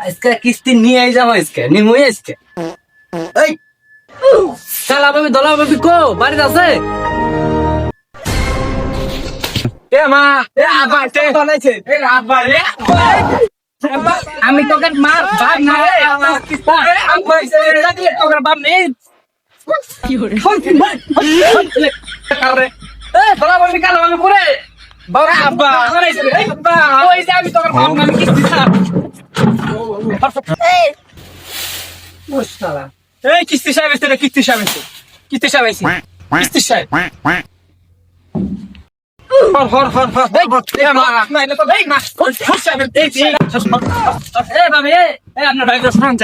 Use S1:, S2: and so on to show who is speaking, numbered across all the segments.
S1: আজকে কিস্তি নিয়ে যাবো আজকে নিমুই আজকে এই শালা বাবি দলা বাবি কো বাড়িতে আছে এ মা এ আব্বা তে বানাইছে এ আব্বা রে আমি তোকে মার বাপ না রে আব্বা এ তোকে বাপ নেই কি হরে কারে এ দলা বাবি কালো আমি পুরে বাবা আব্বা বানাইছে এই আব্বা ওই যে আমি তোকে বাপ না আমি কিস্তি ছাড় এই মুশতালা এই কিস্তি সাহেব এসে কিস্তি সাহেব এসে কিস্তি সাহেব এসে কিস্তি সাহেব হর এই মা না এটা তো দেখ না সাহেব এই এ বাবা এ আপনার ভাই শুনুন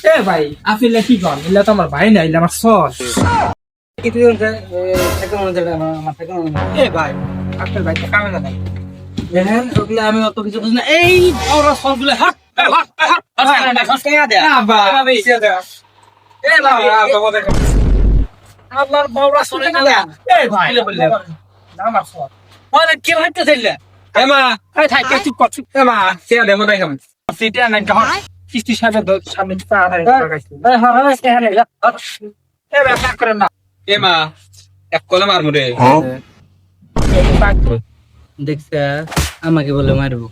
S1: এ ভাই আফিলে কি কর ইলা তো আমার ভাই না ইলা আমার সর কি তুই থেকে মনে যায় আমার থেকে মনে এ ভাই আপনার ভাই কামে না দেখেন ওগুলো আমি অত কিছু বুঝি না এই ওরা সবগুলো হাট আপনার বউরা শুনে না এই ভাই আমার সব মানে কি হইতে চাইলে এমা এই থাই চুপ কর এমা সে দেবো দেখ আমি সিটা নাই কহ কিস্তি সাহেব সামনে পা আরে লাগাইছি এই হ্যাঁ কে হারে এ ব্যাপার করেন না এমা এক কলে মারমু রে হ্যাঁ দেখছ আমাকে বলে মারবো